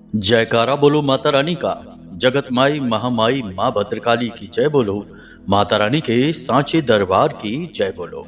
जयकारा बोलो माता रानी का। जगत माई महामाई माँ भद्रकाली की जय बोलो। माता रानी के सांचे दरबार की जय बोलो।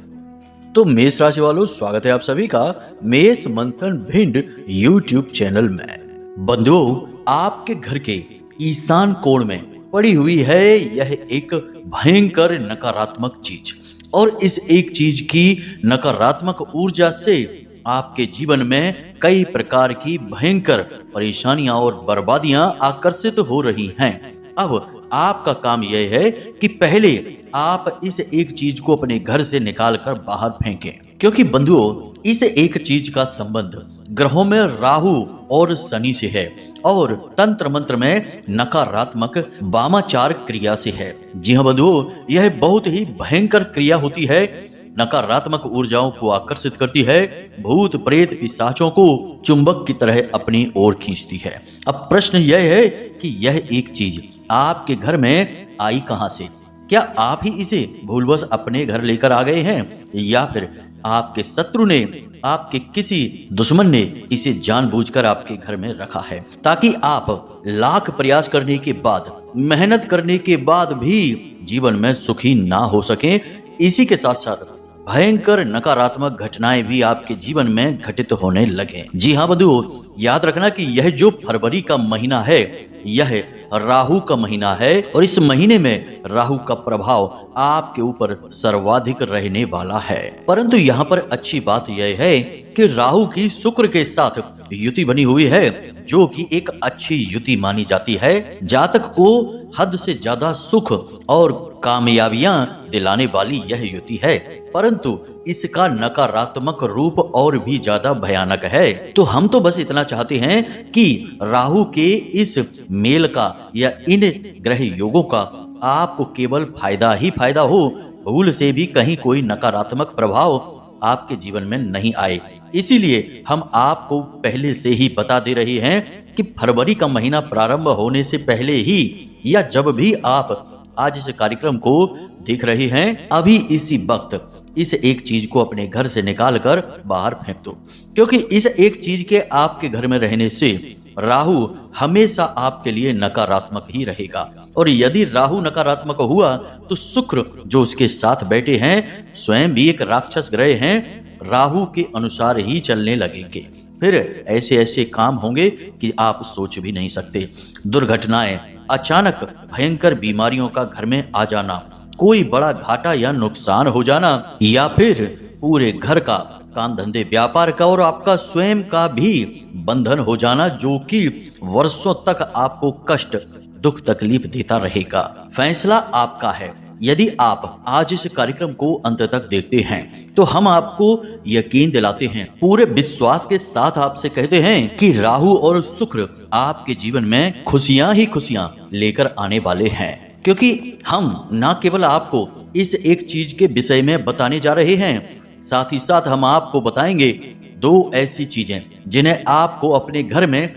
तो मेष राशि वालों, स्वागत है आप सभी का मेष मंथन भिंड यूट्यूब चैनल में। बंधुओं, आपके घर के ईशान कोण में पड़ी हुई है यह एक भयंकर नकारात्मक चीज, और इस एक चीज की नकारात्मक ऊर्जा से आपके जीवन में कई प्रकार की भयंकर परेशानियां और बर्बादियां आकर्षित हो रही हैं। अब आपका काम यह है कि पहले आप इस एक चीज को अपने घर से निकाल कर बाहर फेंकें, क्योंकि बंधुओं इस एक चीज का संबंध ग्रहों में राहु और शनि से है और तंत्र मंत्र में नकारात्मक वामाचार क्रिया से है। जी हाँ बंधुओं, यह बहुत ही भयंकर क्रिया होती है, नकारात्मक ऊर्जाओं को आकर्षित करती है, भूत प्रेत पिशाचों को चुंबक की तरह अपनी ओर खींचती है। अब प्रश्न यह है कि यह एक चीज आपके घर में आई कहां से? क्या आप ही इसे भूलवश अपने घर लेकर आ गए हैं, या फिर आपके शत्रु ने, आपके किसी दुश्मन ने इसे जानबूझकर आपके घर में रखा है, ताकि आप लाख प्रयास करने के बाद, मेहनत करने के बाद भी जीवन में सुखी ना हो सकें। इसी के साथ साथ भयंकर नकारात्मक घटनाएं भी आपके जीवन में घटित होने लगे। जी हाँ बंधुओं, याद रखना कि यह जो फरवरी का महीना है यह राहु का महीना है, और इस महीने में राहु का प्रभाव आपके ऊपर सर्वाधिक रहने वाला है। परंतु यहाँ पर अच्छी बात यह है कि राहु की शुक्र के साथ युति बनी हुई है, जो कि एक अच्छी युति मानी जाती है। जातक को हद से ज्यादा सुख और कामयाबियां दिलाने वाली यह युति है, परंतु इसका नकारात्मक रूप और भी ज्यादा भयानक है। तो हम तो बस इतना चाहते हैं कि राहु के इस मेल का या इन ग्रह योगों का आपको केवल फायदा ही फायदा हो, भूल से भी कहीं कोई नकारात्मक प्रभाव आपके जीवन में नहीं आए। इसीलिए हम आपको पहले से ही बता दे रहे हैं कि फरवरी का महीना प्रारंभ होने से पहले ही, या जब भी आप आज इस कार्यक्रम को देख रहे हैं, अभी इसी वक्त इस एक चीज को अपने घर से निकाल कर बाहर फेंक दो, क्योंकि इस एक चीज के आपके घर में रहने से राहु हमेशा आपके लिए नकारात्मक ही रहेगा, और यदि राहु नकारात्मक हुआ तो शुक्र जो उसके साथ बैठे हैं स्वयं भी एक राक्षस ग्रह हैं, राहु के अनुसार ही चलने लगेंगे। फिर ऐसे ऐसे काम होंगे कि आप सोच भी नहीं सकते। दुर्घटनाएं, अचानक भयंकर बीमारियों का घर में आ जाना, कोई बड़ा घाटा या नुकसान हो जाना, या फिर पूरे घर का, काम धंधे व्यापार का और आपका स्वयं का भी बंधन हो जाना, जो कि वर्षों तक आपको कष्ट, दुख, तकलीफ देता रहेगा। फैसला आपका है। यदि आप आज इस कार्यक्रम को अंत तक देखते हैं तो हम आपको यकीन दिलाते हैं, पूरे विश्वास के साथ आपसे कहते हैं कि राहु और शुक्र आपके जीवन में खुशियां ही खुशियां लेकर आने वाले हैं, क्योंकि हम न केवल आपको इस एक चीज के विषय में बताने जा रहे हैं, साथ ही साथ हम आपको बताएंगे दो ऐसी चीजें जिन्हें आपको अपने घर में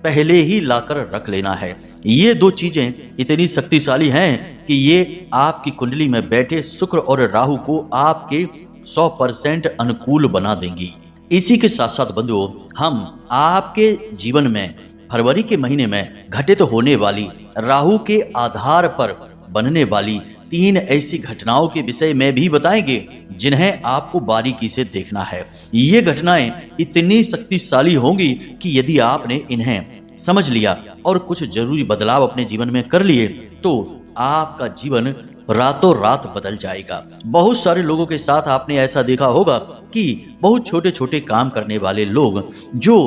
पहले ही लाकर रख लेना है। ये दो चीजें इतनी शक्तिशाली हैं कि ये आपकी कुंडली में बैठे शुक्र और राहु को आपके 100% अनुकूल बना देंगी। इसी के साथ साथ बंधुओं, हम आपके जीवन में फरवरी के महीने में घटित होने वाली, राहु के आधार पर बनने वाली 3 ऐसी घटनाओं के विषय में भी बताएंगे जिन्हें आपको बारीकी से देखना है। ये घटनाएं इतनी शक्तिशाली होंगी कि यदि आपने इन्हें समझ लिया और कुछ जरूरी बदलाव अपने जीवन में कर लिए तो आपका जीवन रातों रात बदल जाएगा। बहुत सारे लोगों के साथ आपने ऐसा देखा होगा कि बहुत छोटे छोटे काम करने वाले लोग जो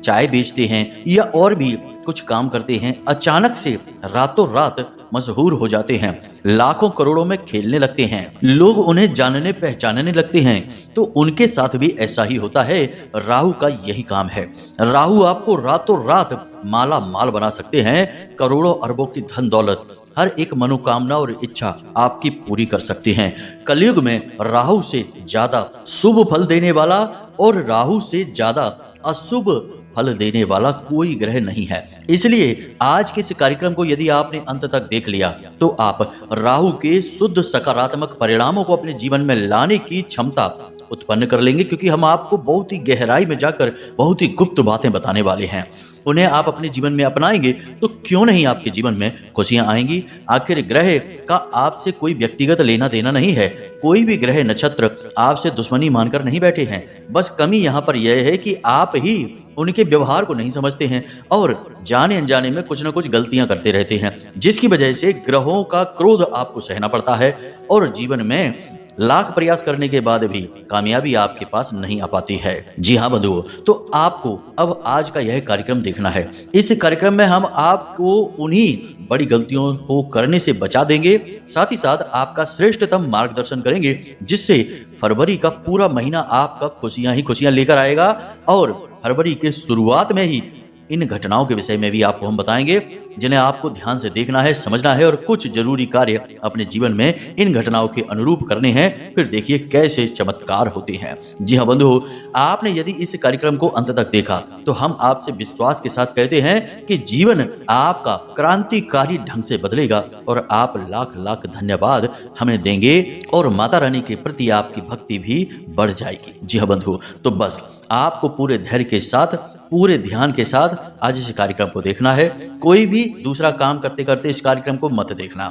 चाय बेचते हैं या और भी कुछ काम करते हैं, अचानक से रातों रात मशहूर हो जाते हैं, लाखों करोड़ों में खेलने लगते हैं, लोग उन्हें जानने पहचानने लगते हैं। तो उनके साथ भी ऐसा ही होता है। राहु का यही काम है। राहु आपको रातों रात माला माल बना सकते हैं, करोड़ों अरबों की धन दौलत, हर एक मनोकामना और इच्छा आपकी पूरी कर सकते हैं। कलयुग में राहु से ज्यादा शुभ फल देने वाला और राहु से ज्यादा अशुभ फल देने वाला कोई ग्रह नहीं है। इसलिए आज के इस कार्यक्रम को यदि आपने अंत तक देख लिया तो आप राहु के शुद्ध सकारात्मक परिणामों को अपने जीवन में लाने की क्षमता उत्पन्न कर लेंगे, क्योंकि हम आपको बहुत ही गहराई में जाकर बहुत ही गुप्त बातें बताने वाले हैं। उन्हें आप अपने जीवन में अपनाएंगे तो क्यों नहीं आपके जीवन में खुशियां आएंगी। आखिर ग्रह का आपसे कोई व्यक्तिगत लेना देना नहीं है। कोई भी ग्रह नक्षत्र आपसे दुश्मनी मानकर नहीं बैठे हैं। बस कमी यहाँ पर यह है कि आप ही उनके व्यवहार को नहीं समझते हैं और जाने अनजाने में कुछ न कुछ गलतियां करते रहते हैं, जिसकी वजह से ग्रहों का क्रोध आपको सहना पड़ता है और जीवन में लाख प्रयास करने के बाद भी कामयाबी आपके पास नहीं आ पाती है। जी हाँ बंधुओं, तो आपको अब आज का यह कार्यक्रम देखना है। इस कार्यक्रम में हम आपको उन्हीं बड़ी गलतियों को करने से बचा देंगे, साथ ही साथ आपका श्रेष्ठतम मार्गदर्शन करेंगे, जिससे फरवरी का पूरा महीना आपका खुशियां ही खुशियां लेकर आएगा। और फरवरी के शुरुआत में ही इन घटनाओं के विषय में भी आपको हम बताएंगे, जिन्हें आपको ध्यान से देखना है, समझना है और कुछ जरूरी कार्य अपने जीवन में इन घटनाओं के अनुरूप करने हैं। फिर देखिए कैसे चमत्कार होते हैं। जी हाँ बंधु, आपने यदि इस कार्यक्रम को अंत तक देखा तो हम आपसे विश्वास के साथ कहते हैं कि जीवन आपका क्रांतिकारी ढंग से बदलेगा और आप लाख लाख धन्यवाद हमें देंगे और माता रानी के प्रति आपकी भक्ति भी बढ़ जाएगी। जी हाँ बंधु, तो बस आपको पूरे धैर्य के साथ, पूरे ध्यान के साथ आज इस कार्यक्रम को देखना है। कोई भी दूसरा काम करते करते इस कार्यक्रम को मत देखना।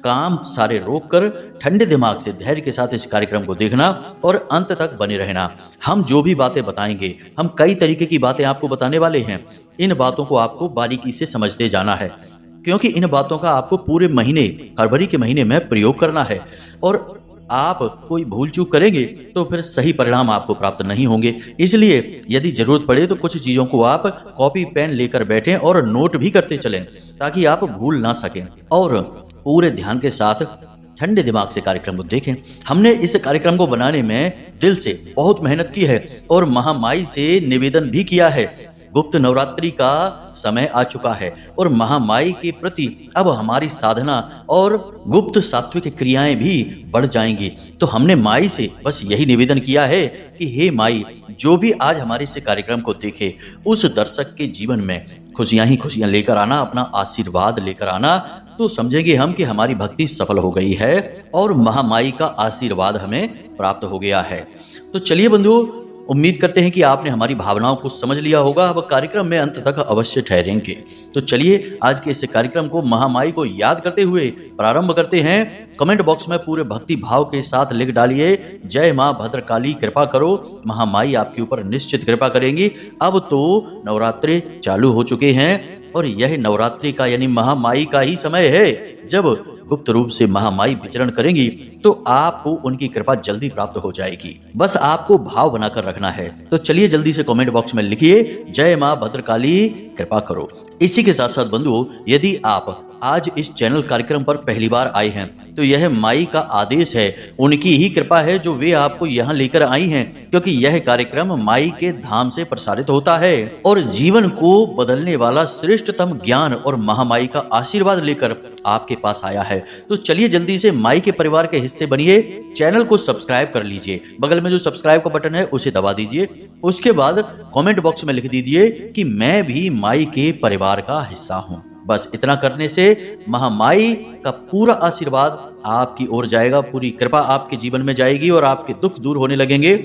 काम सारे रोक कर ठंडे दिमाग से धैर्य के साथ इस कार्यक्रम को देखना और अंत तक बने रहना। हम जो भी बातें बताएंगे, हम कई तरीके की बातें आपको बताने वाले हैं। इन बातों को आपको बारीकी से समझते जाना है, क्योंकि इन बातों का आपको पूरे महीने, फरवरी के महीने में प्रयोग करना है। और आप कोई भूल चूक करेंगे तो फिर सही परिणाम आपको प्राप्त नहीं होंगे। इसलिए यदि जरूरत पड़े तो कुछ चीजों को आप कॉपी पेन लेकर बैठें और नोट भी करते चलें, ताकि आप भूल ना सकें और पूरे ध्यान के साथ ठंडे दिमाग से कार्यक्रम को देखें। हमने इस कार्यक्रम को बनाने में दिल से बहुत मेहनत की है और महामाई से निवेदन भी किया है। गुप्त नवरात्रि का समय आ चुका है और महामाई के प्रति अब हमारी साधना और गुप्त सात्विक क्रियाएं भी बढ़ जाएंगी। तो हमने माई से बस यही निवेदन किया है कि हे माई, जो भी आज हमारे इस कार्यक्रम को देखे उस दर्शक के जीवन में खुशियां ही खुशियां लेकर आना, अपना आशीर्वाद लेकर आना। तो समझेंगे हम कि हमारी भक्ति सफल हो गई है और महामाई का आशीर्वाद हमें प्राप्त हो गया है। तो चलिए बंधु, उम्मीद करते हैं कि आपने हमारी भावनाओं को समझ लिया होगा। अब कार्यक्रम में अंत तक अवश्य ठहरेंगे। तो चलिए आज के इस कार्यक्रम को महामाई को याद करते हुए प्रारंभ करते हैं। कमेंट बॉक्स में पूरे भक्ति भाव के साथ लिख डालिए, जय मां भद्रकाली कृपा करो। महामाई आपके ऊपर निश्चित कृपा करेंगी। अब तो नवरात्रि चालू हो चुके हैं और यह नवरात्रि का यानी महामाई का ही समय है। जब गुप्त रूप से महामाई विचरण करेंगी तो आपको उनकी कृपा जल्दी प्राप्त हो जाएगी। बस आपको भाव बनाकर रखना है। तो चलिए जल्दी से कमेंट बॉक्स में लिखिए, जय मां भद्रकाली कृपा करो। इसी के साथ साथ बंधुओं, यदि आप आज इस चैनल कार्यक्रम पर पहली बार आए हैं तो यह माई का आदेश है, उनकी ही कृपा है जो वे आपको यहाँ लेकर आई हैं, क्योंकि यह कार्यक्रम माई के धाम से प्रसारित होता है और जीवन को बदलने वाला श्रेष्ठतम ज्ञान और महामाई का आशीर्वाद लेकर आपके पास आया है। तो चलिए जल्दी से माई के परिवार के हिस्से बनिए। चैनल को सब्सक्राइब कर लीजिए, बगल में जो सब्सक्राइब का बटन है उसे दबा दीजिए। उसके बाद कमेंट बॉक्स में लिख दीजिए कि मैं भी माई के परिवार का हिस्सा हूँ। बस इतना करने से महामाई का पूरा आशीर्वाद आपकी ओर जाएगा, पूरी कृपा आपके जीवन में जाएगी और आपके दुख दूर होने लगेंगे।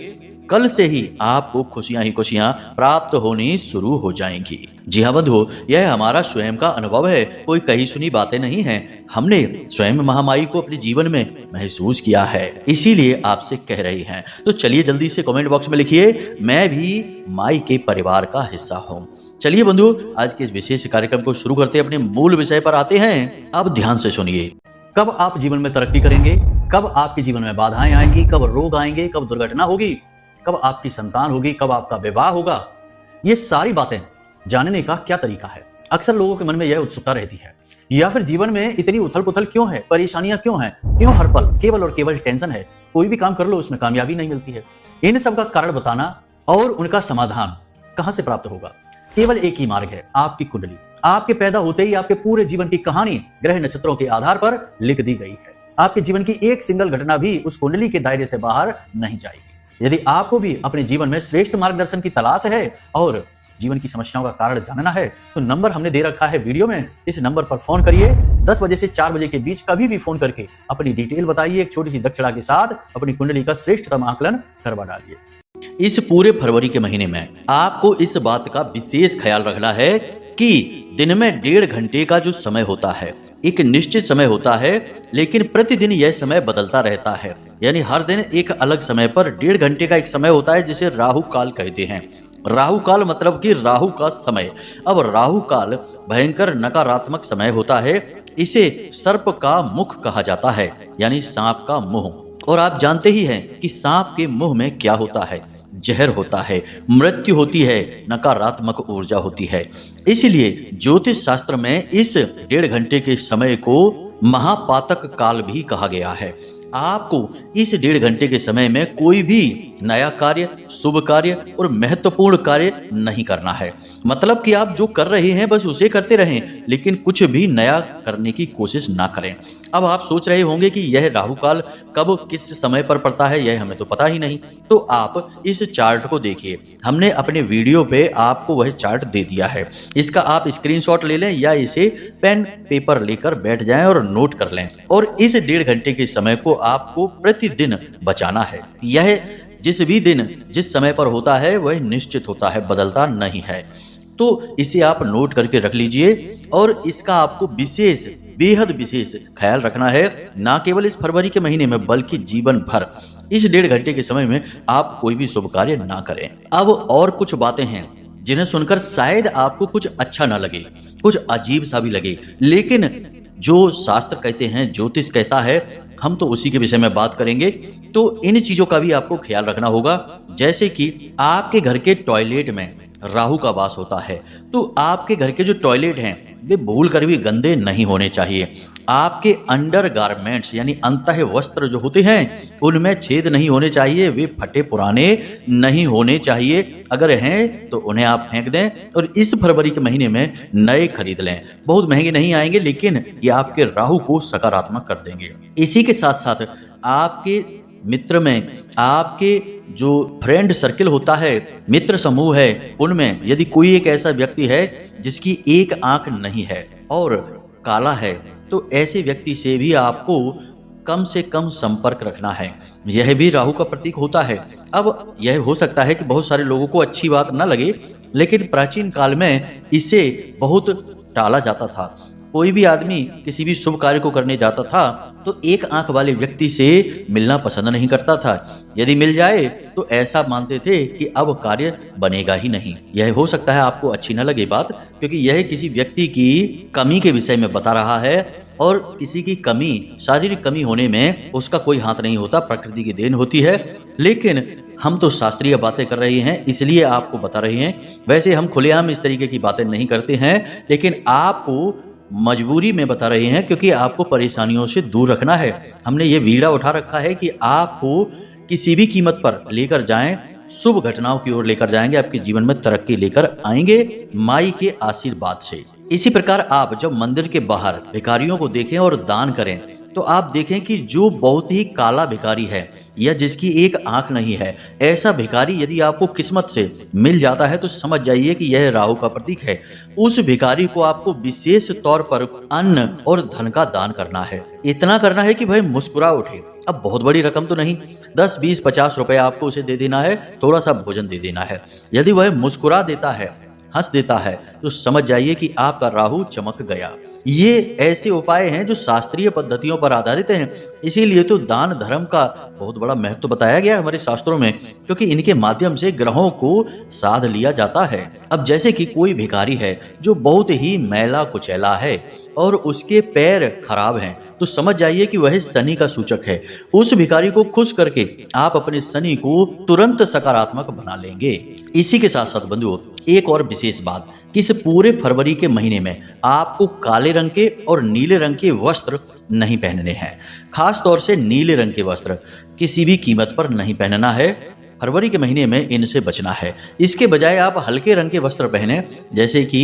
कल से ही आपको खुशियां ही खुशियां प्राप्त होनी शुरू हो जाएंगी। जी हाँ बंधुओं, यह हमारा स्वयं का अनुभव है, कोई कही सुनी बातें नहीं है। हमने स्वयं महामाई को अपने जीवन में महसूस किया है, इसीलिए आपसे कह रही हैं। तो चलिए जल्दी से कमेंट बॉक्स में लिखिए, मैं भी माई के परिवार का हिस्सा हूँ। चलिए बंधु, आज के इस विशेष कार्यक्रम को शुरू करते अपने मूल विषय पर आते हैं। अब ध्यान से सुनिए। कब आप जीवन में तरक्की करेंगे, कब आपके जीवन में बाधाएं आएंगी, कब रोग आएंगे, कब दुर्घटना होगी, कब आपकी संतान होगी, कब आपका विवाह होगा, ये सारी बातें जानने का क्या तरीका है। अक्सर लोगों के मन में यह उत्सुकता रहती है, या फिर जीवन में इतनी उथल पुथल क्यों है, परेशानियां क्यों हैं, क्यों हर पल केवल और केवल टेंशन है, कोई भी काम कर लो उसमें कामयाबी नहीं मिलती है। इन सब का कारण बताना और उनका समाधान कहां से प्राप्त होगा, केवल एक ही मार्ग है, आपकी कुंडली। आपके पैदा होते ही आपके पूरे जीवन की कहानी ग्रह नक्षत्रों के आधार पर लिख दी गई है। आपके जीवन की एक सिंगल घटना भी उस कुंडली के दायरे से बाहर नहीं जाएगी। यदि आपको भी अपने जीवन में श्रेष्ठ मार्गदर्शन की तलाश है और जीवन की समस्याओं का कारण जानना है तो नंबर हमने दे रखा है वीडियो में, इस नंबर पर फोन करिए। 10 बजे से 4 बजे के बीच कभी भी फोन करके अपनी डिटेल बताइए, एक छोटी सी दक्षिणा के साथ अपनी कुंडली का श्रेष्ठतम आकलन करवा डालिए। इस पूरे फरवरी के महीने में आपको इस बात का विशेष ख्याल रखना है कि दिन में 1.5 घंटे का जो समय होता है, एक निश्चित समय होता है, लेकिन प्रतिदिन यह समय बदलता रहता है। यानी हर दिन एक अलग समय पर 1.5 घंटे का एक समय होता है जिसे राहु काल कहते हैं। राहु काल मतलब कि राहु का समय। अब राहु काल भयंकर नकारात्मक समय होता है। इसे सर्प का मुख कहा जाता है, यानी सांप का मुंह। और आप जानते ही हैं कि सांप के मुंह में क्या होता है, जहर होता है, मृत्यु होती है, नकारात्मक ऊर्जा होती है। इसलिए ज्योतिष शास्त्र में इस 1.5 घंटे के समय को महापातक काल भी कहा गया है। आपको इस 1.5 घंटे के समय में कोई भी नया कार्य, शुभ कार्य और महत्वपूर्ण कार्य नहीं करना है। मतलब कि आप जो कर रहे हैं बस उसे करते रहें, लेकिन कुछ भी नया करने की कोशिश ना करें। अब आप सोच रहे होंगे कि यह राहु काल कब किस समय पर पड़ता है, यह हमें तो पता ही नहीं। तो आप इस चार्ट को देखिए, हमने अपने वीडियो पे आपको वह चार्ट दे दिया है। इसका आप स्क्रीनशॉट ले लें या इसे पेन पेपर लेकर बैठ जाएं और नोट कर लें। और इस 1.5 घंटे के समय को आपको प्रतिदिन बचाना है। यह जिस भी दिन जिस समय पर होता है वह निश्चित होता है, बदलता नहीं है। तो इसे आप नोट करके रख लीजिए और इसका आपको विशेष, बेहद विशेष ख्याल रखना है, ना केवल इस फरवरी के महीने में बल्कि जीवन भर। इस 1.5 घंटे के समय में आप कोई भी शुभ कार्य ना करें। अब और कुछ बातें हैं जिन्हें सुनकर शायद आपको कुछ अच्छा ना लगे, कुछ अजीब सा भी लगे, लेकिन जो शास्त्र कहते हैं, ज्योतिष कहता है, हम तो उसी के विषय में बात करेंगे। तो इन चीजों का भी आपको ख्याल रखना होगा। जैसे कि आपके घर के टॉयलेट में राहु का वास होता है, तो आपके घर के जो टॉयलेट हैं वे भूल कर भी गंदे नहीं होने चाहिए। आपके अंडर गारमेंट्स यानी अंतः वस्त्र जो होते हैं उनमें छेद नहीं होने चाहिए, वे फटे पुराने नहीं होने चाहिए। अगर हैं तो उन्हें आप फेंक दें और इस फरवरी के महीने में नए खरीद लें। बहुत महंगे नहीं आएंगे, लेकिन ये आपके राहु को सकारात्मक कर देंगे। इसी के साथ साथ आपके मित्र में, आपके जो फ्रेंड सर्किल होता है, मित्र समूह है, उनमें यदि कोई एक ऐसा व्यक्ति है जिसकी एक आंख नहीं है और काला है, तो ऐसे व्यक्ति से भी आपको कम से कम संपर्क रखना है। यह भी राहु का प्रतीक होता है। अब यह हो सकता है कि बहुत सारे लोगों को अच्छी बात न लगे, लेकिन प्राचीन काल में इसे बहुत टाला जाता था। कोई भी आदमी किसी भी शुभ कार्य को करने जाता था तो एक आंख वाले व्यक्ति से मिलना पसंद नहीं करता था। यदि मिल जाए तो ऐसा मानते थे कि अब कार्य बनेगा ही नहीं। यह हो सकता है आपको अच्छी न लगे बात, क्योंकि यह किसी व्यक्ति की कमी के विषय में बता रहा है, और किसी की कमी, शारीरिक कमी होने में उसका कोई हाथ नहीं होता, प्रकृति की देन होती है। लेकिन हम तो शास्त्रीय बातें कर रहे हैं, इसलिए आपको बता रहे हैं। वैसे हम खुलेआम इस तरीके की बातें नहीं करते हैं, लेकिन आपको मजबूरी में बता रहे हैं क्योंकि आपको परेशानियों से दूर रखना है। हमने ये वीड़ा उठा रखा है कि आपको किसी भी कीमत पर लेकर जाएं, शुभ घटनाओं की ओर लेकर जाएंगे, आपके जीवन में तरक्की लेकर आएंगे माई के आशीर्वाद से। इसी प्रकार आप जब मंदिर के बाहर भिखारियों को देखें और दान करें तो आप देखें कि जो बहुत ही काला भिखारी है या जिसकी एक आंख नहीं है, ऐसा भिखारी यदि आपको किस्मत से मिल जाता है तो समझ जाइए कि यह राहु का प्रतीक है। उस भिखारी को आपको विशेष तौर पर अन्न और धन का दान करना है। इतना करना है कि भाई मुस्कुरा उठे। अब बहुत बड़ी रकम तो नहीं, 10, 20, 50 रुपए आपको उसे दे देना है, थोड़ा सा भोजन दे देना है। यदि वह मुस्कुरा देता है, हंस देता है, तो समझ जाइए कि आपका राहु चमक गया। ये ऐसे उपाय हैं जो शास्त्रीय पद्धतियों पर आधारित हैं। इसीलिए तो दान धर्म का बहुत बड़ा महत्व बताया गया हमारे शास्त्रों में, क्योंकि इनके माध्यम से ग्रहों को साध लिया जाता है। अब जैसे कि कोई भिखारी है जो बहुत ही मैला कुचैला है और उसके पैर खराब हैं, तो समझ जाइए कि वह शनि का सूचक है। उस भिखारी को खुश करके आप अपने शनि को तुरंत सकारात्मक बना लेंगे। इसी के साथ साथ बंधुओं, एक और विशेष बात कि इस पूरे फरवरी के महीने में आपको काले रंग के और नीले रंग के वस्त्र नहीं पहनने हैं। खास तौर से नीले रंग के वस्त्र किसी भी कीमत पर नहीं पहनना है। फरवरी के महीने में इनसे बचना है। इसके बजाय आप हल्के रंग के वस्त्र पहने, जैसे कि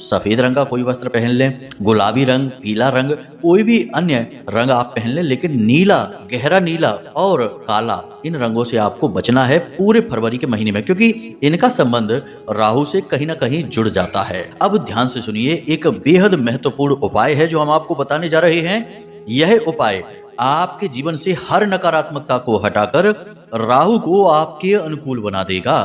सफेद रंग का कोई वस्त्र पहन लें, गुलाबी रंग, पीला रंग, कोई भी अन्य रंग आप पहन लें, लेकिन नीला, गहरा नीला और काला, इन रंगों से आपको बचना है पूरे फरवरी के महीने में, क्योंकि इनका संबंध राहु से कहीं ना कहीं जुड़ जाता है। अब ध्यान से सुनिए, एक बेहद महत्वपूर्ण उपाय है जो हम आपको बताने जा रहे हैं। यह उपाय आपके जीवन से हर नकारात्मकता को हटाकर राहु को आपके अनुकूल बना देगा।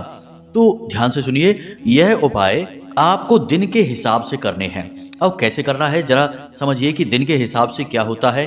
तो ध्यान से सुनिए, यह उपाय आपको दिन के हिसाब से करने हैं। अब कैसे करना है जरा समझिए कि दिन के हिसाब से क्या होता है।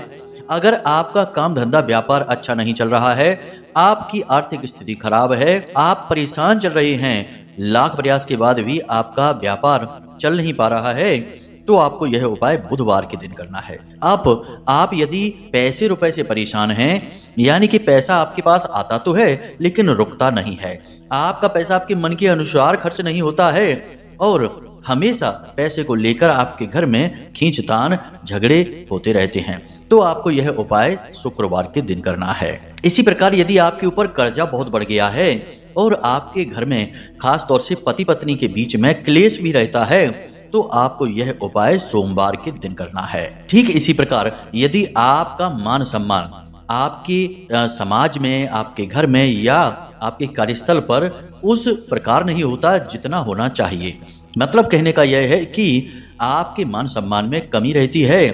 अगर आपका काम धंधा व्यापार अच्छा नहीं चल रहा है, आपकी आर्थिक स्थिति खराब है, आप परेशान चल रहे हैं, लाख प्रयास के बाद भी आपका व्यापार चल नहीं पा रहा है, तो आपको यह उपाय बुधवार के दिन करना है। आप यदि पैसे रुपए से परेशान हैं, यानी कि पैसा आपके पास आता तो है लेकिन रुकता नहीं है, आपका पैसा आपके मन के अनुसार खर्च नहीं होता है और हमेशा पैसे को लेकर आपके घर में खींचतान झगड़े होते रहते हैं, तो आपको यह उपाय शुक्रवार के दिन करना है। इसी प्रकार यदि आपके ऊपर कर्जा बहुत बढ़ गया है और आपके घर में खास तौर से पति पत्नी के बीच में क्लेश भी रहता है, तो आपको यह उपाय सोमवार के दिन करना है। ठीक इसी प्रकार यदि आपका मान सम्मान आपके समाज में, आपके घर में या आपके कार्यस्थल पर उस प्रकार नहीं होता जितना होना चाहिए, मतलब कहने का यह है कि आपके मान सम्मान में कमी रहती है,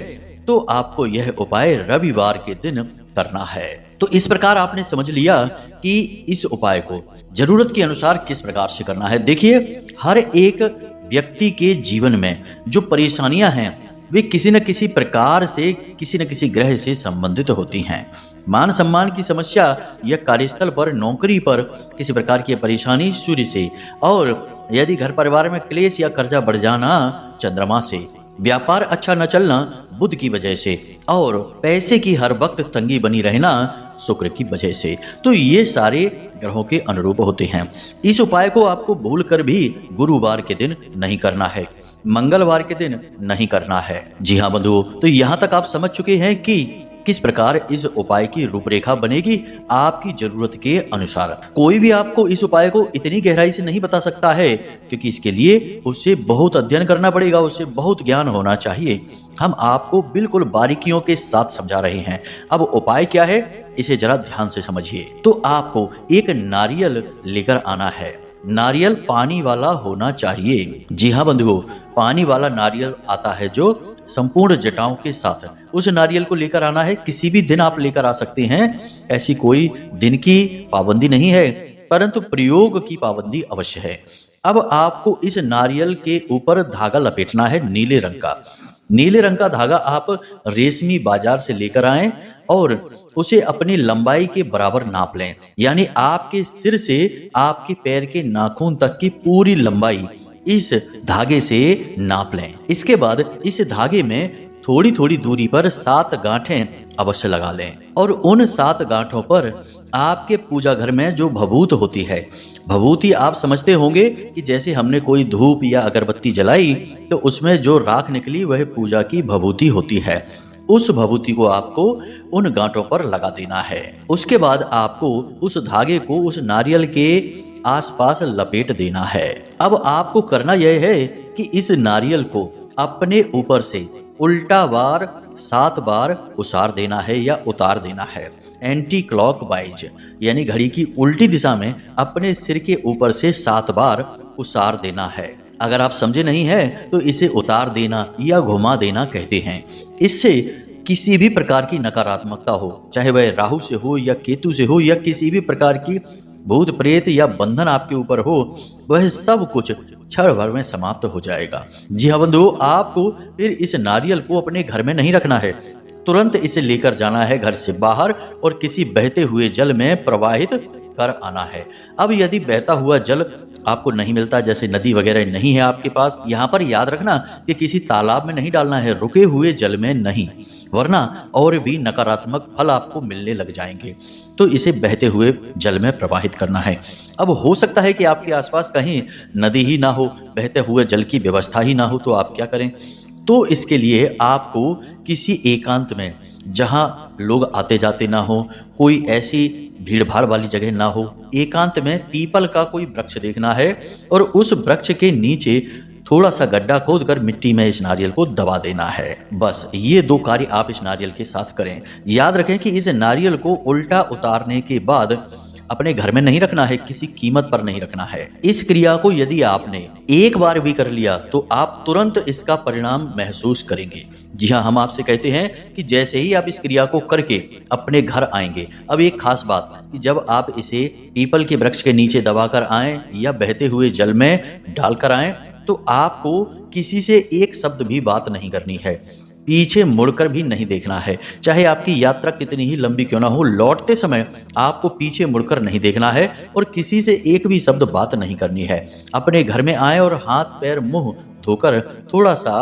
तो आपको यह उपाय रविवार के दिन करना है। तो इस प्रकार आपने समझ लिया कि इस उपाय को जरूरत के अनुसार किस प्रकार से करना है। देखिए, हर एक व्यक्ति के जीवन में जो परेशानियां हैं वे किसी न किसी प्रकार से, किसी न किसी ग्रह से संबंधित होती हैं। मान सम्मान की समस्या या कार्यस्थल पर, नौकरी पर किसी प्रकार की परेशानी सूर्य से, और यदि घर परिवार में क्लेश या कर्जा बढ़ जाना चंद्रमा से, व्यापार अच्छा न चलना बुध की वजह से, और पैसे की हर वक्त तंगी बनी रहना शुक्र की वजह से, तो ये सारे ग्रहों के अनुरूप होते हैं। इस उपाय को आपको भूलकर भी गुरुवार के दिन नहीं करना है, मंगलवार के दिन नहीं करना है। जी हाँ बंधुओं, तो यहाँ तक आप समझ चुके हैं कि किस प्रकार इस उपाय की रूपरेखा बनेगी आपकी जरूरत के अनुसार। कोई भी आपको इस उपाय को इतनी गहराई से नहीं बता सकता है, क्योंकि इसके लिए उससे बहुत अध्ययन करना पड़ेगा, उससे बहुत ज्ञान होना चाहिए। हम आपको बिल्कुल बारीकियों के साथ समझा रहे हैं। अब उपाय क्या है, इसे जरा ध्यान से समझिए। तो आपको एक नारियल लेकर आना है। नारियल पानी वाला होना चाहिए। जी हाँ बंधुओं, पानी वाला नारियल आता है जो संपूर्ण जटाओं के साथ, उस नारियल को लेकर आना है। किसी भी दिन आप लेकर आ सकते हैं, ऐसी कोई दिन की पाबंदी नहीं है, परंतु प्रयोग की पाबंदी अवश्य है। अब आपको इस नारियल के ऊपर धागा लपेटना है नीले रंग का। नीले रंग का धागा आप रेशमी बाजार से लेकर आएं और उसे अपनी लंबाई के बराबर नाप लें, यानी आपके सिर से आपके पैर के नाखून तक की पूरी लंबाई इस धागे से नाप लें। इसके बाद इस धागे में थोड़ी थोड़ी दूरी पर 7 गांठें अवश्य लगा लें, और उन 7 गांठों पर आपके पूजा घर में जो भभूत होती है, भभूति आप समझते होंगे कि जैसे हमने कोई धूप या अगरबत्ती जलाई तो उसमें जो राख निकली वह पूजा की भभूति होती है। उस भभूति को आपको उन गांठों पर लगा देना है। उसके बाद आपको उस धागे को उस नारियल के आसपास लपेट देना है। अब आपको करना यह है कि इस नारियल को अपने ऊपर से उल्टा वार 7 बार उसार देना है या उतार देना है, एंटी क्लॉकवाइज, यानी घड़ी की उल्टी दिशा में अपने सिर के ऊपर से 7 बार उसार देना है। अगर आप समझे नहीं है तो इसे उतार देना या घुमा देना कहते हैं। इससे किसी भी प्रकार की नकारात्मकता हो, चाहे वह राहु से हो या केतु से हो या किसी भी प्रकार की भूत प्रेत या बंधन आपके ऊपर हो, वह सब कुछ क्षण भर में समाप्त हो जाएगा। जी हाँ बंधुओं, आपको फिर इस नारियल को अपने घर में नहीं रखना है, तुरंत इसे लेकर जाना है घर से बाहर और किसी बहते हुए जल में प्रवाहित कर आना है। अब यदि बहता हुआ जल आपको नहीं मिलता, जैसे नदी वगैरह नहीं है आपके पास, यहाँ पर याद रखना कि किसी तालाब में नहीं डालना है, रुके हुए जल में नहीं, वरना और भी नकारात्मक फल आपको मिलने लग जाएंगे। तो इसे बहते हुए जल में प्रवाहित करना है। अब हो सकता है कि आपके आसपास कहीं नदी ही ना हो, बहते हुए जल की व्यवस्था ही ना हो, तो आप क्या करें? तो इसके लिए आपको किसी एकांत में, जहां लोग आते जाते ना हो, कोई ऐसी भीड़ भाड़ वाली जगह ना हो। एकांत में पीपल का कोई वृक्ष देखना है और उस वृक्ष के नीचे थोड़ा सा गड्ढा खोदकर मिट्टी में इस नारियल को दबा देना है। बस ये 2 कार्य आप इस नारियल के साथ करें। याद रखें कि इस नारियल को उल्टा उतारने के बाद अपने घर में नहीं रखना है, किसी कीमत पर नहीं रखना है। इस क्रिया को यदि आपने एक बार भी कर लिया तो आप तुरंत इसका परिणाम महसूस करेंगे। जी हाँ, हम आपसे कहते हैं कि जैसे ही आप इस क्रिया को करके अपने घर आएंगे, अब एक खास बात कि जब आप इसे पीपल के वृक्ष के नीचे दबाकर आएं या बहते हुए जल में डालकर आएं, तो आपको किसी से एक शब्द भी बात नहीं करनी है, पीछे मुड़कर भी नहीं देखना है। चाहे आपकी यात्रा कितनी ही लंबी क्यों ना हो, लौटते समय आपको पीछे मुड़कर नहीं देखना है और किसी से एक भी शब्द बात नहीं करनी है। अपने घर में आए और हाथ पैर मुंह धोकर थोड़ा सा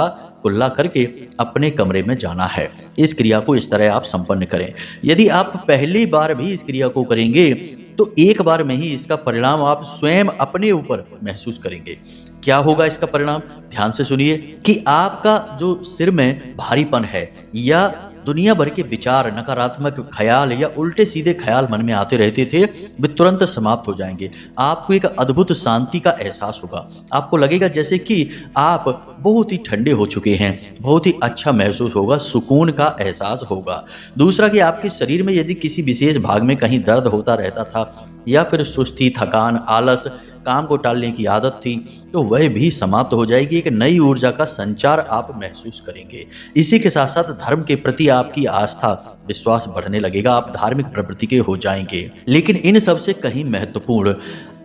कुल्ला करके अपने कमरे में जाना है। इस क्रिया को इस तरह आप संपन्न करें। यदि आप पहली बार भी इस क्रिया को करेंगे तो एक बार में ही इसका परिणाम आप स्वयं अपने ऊपर महसूस करेंगे। क्या होगा इसका परिणाम? ध्यान से सुनिए कि आपका जो सिर में भारीपन है या दुनिया भर के विचार, नकारात्मक ख्याल या उल्टे सीधे ख्याल मन में आते रहते थे, वे तुरंत समाप्त हो जाएंगे। आपको एक अद्भुत शांति का एहसास होगा। आपको लगेगा जैसे कि आप बहुत ही ठंडे हो चुके हैं, बहुत ही अच्छा महसूस होगा, सुकून का एहसास होगा। दूसरा कि आपके शरीर में यदि किसी विशेष भाग में कहीं दर्द होता रहता था या फिर सुस्ती, थकान, आलस, काम को टालने की आदत थी, तो वह भी समाप्त हो जाएगी। एक नई ऊर्जा का संचार आप महसूस करेंगे। इसी के साथ साथ धर्म के प्रति आपकी आस्था, विश्वास बढ़ने लगेगा। आप धार्मिक प्रवृत्ति के हो जाएंगे। लेकिन इन सबसे कहीं महत्वपूर्ण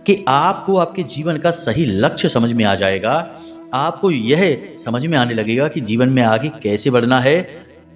कि आपको आपके जीवन का सही लक्ष्य समझ में आ जाएगा। आपको यह समझ में आने लगेगा कि जीवन में आगे कैसे बढ़ना है।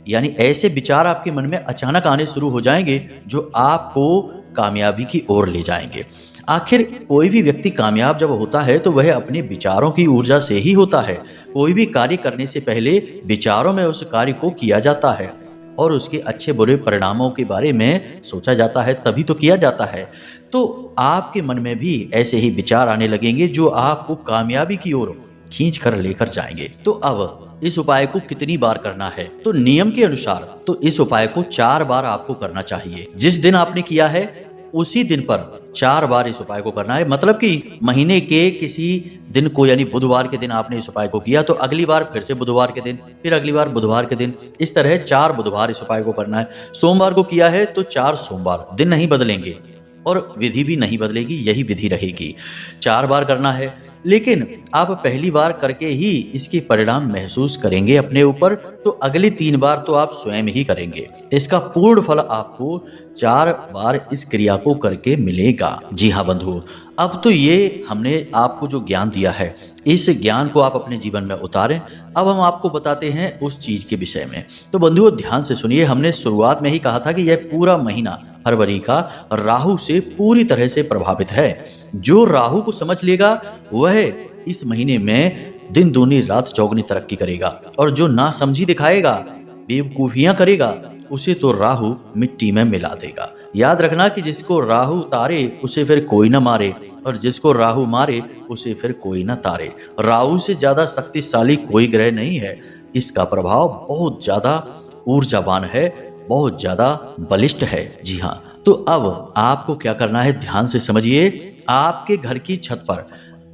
यानी ऐसे विचार आपके मन में अचानक आने शुरू हो जाएंगे जो आपको कामयाबी की ओर ले जाएंगे। आखिर कोई भी व्यक्ति कामयाब जब होता है तो वह अपने विचारों की ऊर्जा से ही होता है। कोई भी कार्य करने से पहले विचारों में उस कार्य को किया जाता है और उसके अच्छे बुरे परिणामों के बारे में सोचा जाता है, तभी तो किया जाता है। तो आपके मन में भी ऐसे ही विचार आने लगेंगे जो आपको कामयाबी की ओर खींच कर लेकर जाएंगे। तो अब इस उपाय को कितनी बार करना है? तो नियम के अनुसार तो इस उपाय को 4 बार आपको करना चाहिए। जिस दिन आपने किया है उसी दिन पर 4 बार इस उपाय को करना है। मतलब कि महीने के किसी दिन को, यानी बुधवार के दिन आपने इस उपाय को किया तो अगली बार फिर से बुधवार के दिन, फिर अगली बार बुधवार के दिन, इस तरह 4 बुधवार इस उपाय को करना है। सोमवार को किया है तो 4 सोमवार, दिन नहीं बदलेंगे और विधि भी नहीं बदलेगी, यही विधि रहेगी। 4 बार करना है। लेकिन आप पहली बार करके ही इसके परिणाम महसूस करेंगे अपने ऊपर, तो अगली 3 बार तो आप स्वयं ही करेंगे। इसका पूर्ण फल आपको 4 बार इस क्रिया को करके मिलेगा। जी हाँ बंधुओं, अब तो ये हमने आपको जो ज्ञान दिया है, इस ज्ञान को आप अपने जीवन में उतारें। अब हम आपको बताते हैं उस चीज के विषय में। तो बंधुओं ध्यान से सुनिए, हमने शुरुआत में ही कहा था कि यह पूरा महीना फरवरी का राहु से पूरी तरह से प्रभावित है। जो राहु को समझ लेगा वह इस महीने में दिन दूनी रात चौगुनी तरक्की करेगा, और जो ना समझी दिखाएगा, बेवकूफियां करेगा, उसे तो राहु मिट्टी में मिला देगा। याद रखना कि जिसको राहु तारे उसे फिर कोई न मारे, और जिसको राहु मारे उसे फिर कोई न तारे। राहु से ज्यादा शक्तिशाली कोई ग्रह नहीं है। इसका प्रभाव बहुत ज्यादा ऊर्जावान है, बहुत ज्यादा बलिष्ठ है। जी हाँ, तो अब आपको क्या करना है ध्यान से समझिए। आपके घर की छत पर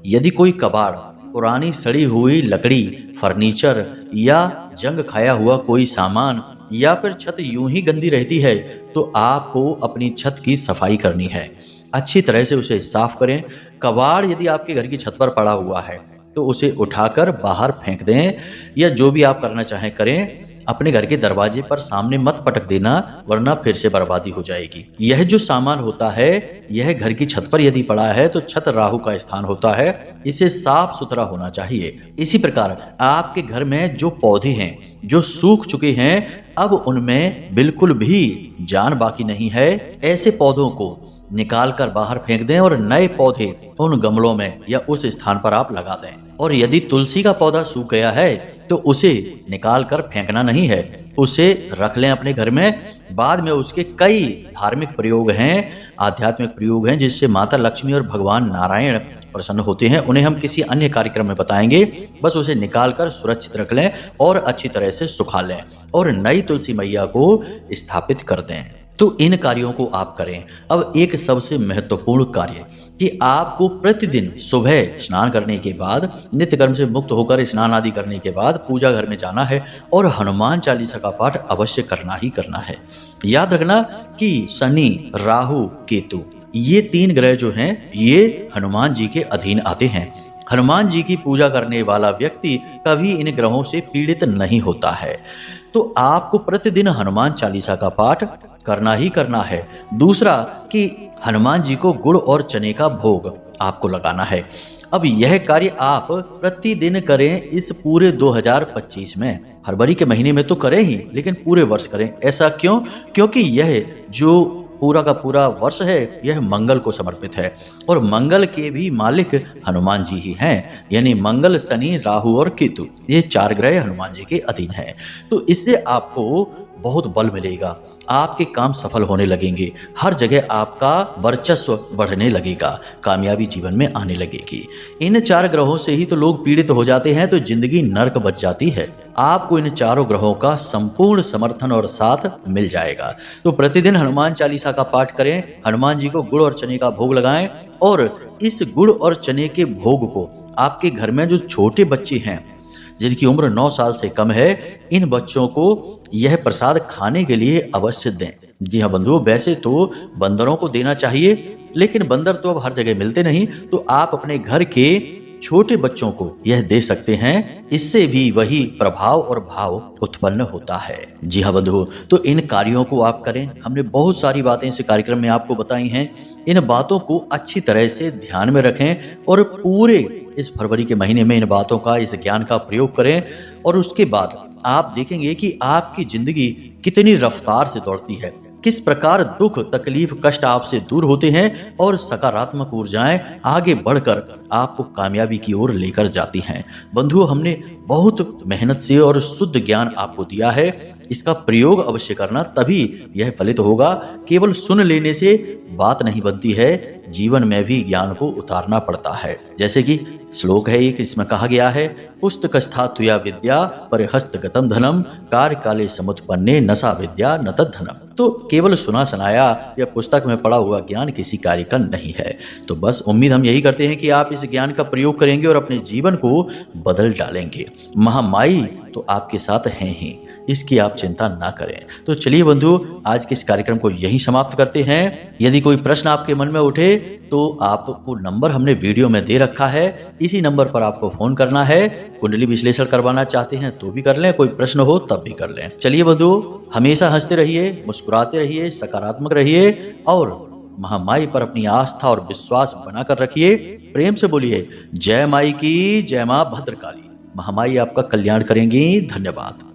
यदि कोई कबाड़, पुरानी सड़ी हुई लकड़ी, फर्नीचर या जंग खाया हुआ कोई सामान, या फिर छत यूं ही गंदी रहती है, तो आपको अपनी छत की सफाई करनी है। अच्छी तरह से उसे साफ करें। कबाड़ यदि आपके घर की छत पर पड़ा हुआ है तो उसे उठाकर बाहर फेंक दें, या जो भी आप करना चाहें करें। अपने घर के दरवाजे पर सामने मत पटक देना, वरना फिर से बर्बादी हो जाएगी। यह जो सामान होता है, यह घर की छत पर यदि पड़ा है तो छत राहु का स्थान होता है, इसे साफ सुथरा होना चाहिए। इसी प्रकार आपके घर में जो पौधे हैं जो सूख चुके हैं, अब उनमें बिल्कुल भी जान बाकी नहीं है। ऐसे पौधों को निकाल कर बाहर फेंक दें और नए पौधे उन गमलों में या उस स्थान पर आप लगा दें। और यदि तुलसी का पौधा सूख गया है तो उसे निकाल कर फेंकना नहीं है, उसे रख लें अपने घर में। बाद में उसके कई धार्मिक प्रयोग हैं, आध्यात्मिक प्रयोग हैं, जिससे माता लक्ष्मी और भगवान नारायण प्रसन्न होते हैं। उन्हें हम किसी अन्य कार्यक्रम में बताएंगे। बस उसे निकाल कर सुरक्षित रख लें और अच्छी तरह से सुखा लें और नई तुलसी मैया को स्थापित कर दें। तो इन कार्यों को आप करें। अब एक सबसे महत्वपूर्ण कार्य कि आपको प्रतिदिन सुबह स्नान करने के बाद, नित्य कर्म से मुक्त होकर स्नान आदि करने के बाद पूजा घर में जाना है और हनुमान चालीसा का पाठ अवश्य करना ही करना है। याद रखना कि शनि, राहु, केतु ये 3 ग्रह जो हैं ये हनुमान जी के अधीन आते हैं। हनुमान जी की पूजा करने वाला व्यक्ति कभी इन ग्रहों से पीड़ित नहीं होता है। तो आपको प्रतिदिन हनुमान चालीसा का पाठ करना ही करना है। दूसरा कि हनुमान जी को गुड़ और चने का भोग आपको लगाना है। अब यह कार्य आप प्रतिदिन करें इस पूरे 2025 में। फरवरी के महीने में तो करें ही, लेकिन पूरे वर्ष करें। ऐसा क्यों? क्योंकि यह जो पूरा का पूरा वर्ष है यह मंगल को समर्पित है और मंगल के भी मालिक हनुमान जी ही हैं। यानी मंगल, शनि, राहु और केतु ये 4 ग्रह हनुमान जी के अधीन हैं। तो इससे आपको बहुत बल मिलेगा, आपके काम सफल होने लगेंगे, हर जगह आपका वर्चस्व बढ़ने लगेगा, कामयाबी जीवन में आने लगेगी। इन 4 ग्रहों से ही तो लोग पीड़ित हो जाते हैं तो जिंदगी नर्क बच जाती है। आपको इन 4 ग्रहों का संपूर्ण समर्थन और साथ मिल जाएगा। तो प्रतिदिन हनुमान चालीसा का पाठ करें, हनुमान जी को गुड़ और चने का भोग लगाएं और इस गुड़ और चने के भोग को आपके घर में जो छोटे बच्चे हैं जिनकी उम्र 9 साल से कम है, इन बच्चों को यह प्रसाद खाने के लिए अवश्य दें। जी हाँ बंधुओं, वैसे तो बंदरों को देना चाहिए, लेकिन बंदर तो अब हर जगह मिलते नहीं, तो आप अपने घर के छोटे बच्चों को यह दे सकते हैं। इससे भी वही प्रभाव और भाव उत्पन्न होता है। जी हाँ बंधुओं, तो इन कार्यों को आप करें। हमने बहुत सारी बातें इस कार्यक्रम में आपको बताई हैं। इन बातों को अच्छी तरह से ध्यान में रखें और पूरे इस फरवरी के महीने में इन बातों का, इस ज्ञान का प्रयोग करें और उसके बाद आप देखेंगे कि आपकी जिंदगी कितनी रफ्तार से दौड़ती है, किस प्रकार दुख, तकलीफ, कष्ट आपसे दूर होते हैं और सकारात्मक ऊर्जाएं आगे बढ़कर आपको कामयाबी की ओर लेकर जाती हैं। बंधुओं, हमने बहुत मेहनत से और शुद्ध ज्ञान आपको दिया है। इसका प्रयोग अवश्य करना, तभी यह फलित होगा। केवल सुन लेने से बात नहीं बनती है, जीवन में भी ज्ञान को उतारना पड़ता है। जैसे कि श्लोक है एक, इसमें कहा गया है, पुस्तकस्थातुया विद्या परिहस्तगतम धनम कार्य काले समुत्पन्ने नसा विद्या न तद्धनम। तो केवल सुना सुनाया या पुस्तक में पढ़ा हुआ ज्ञान किसी कार्य का नहीं है। तो बस उम्मीद हम यही करते हैं कि आप इस ज्ञान का प्रयोग करेंगे और अपने जीवन को बदल डालेंगे। महामाई तो आपके साथ हैं ही, इसकी आप चिंता ना करें। तो चलिए बंधु, आज के इस कार्यक्रम को यहीं समाप्त करते हैं। यदि कोई प्रश्न आपके मन में उठे तो आपको नंबर हमने वीडियो में दे रखा है, इसी नंबर पर आपको फोन करना है। कुंडली विश्लेषण करवाना चाहते हैं तो भी कर लें, कोई प्रश्न हो तब भी कर लें। चलिए बंधु, हमेशा हंसते रहिए, मुस्कुराते रहिए, सकारात्मक रहिए और महामाई पर अपनी आस्था और विश्वास बनाकर रखिए। प्रेम से बोलिए जय माई की जय, मां भद्रकाली। महामाई आपका कल्याण करेंगी। धन्यवाद।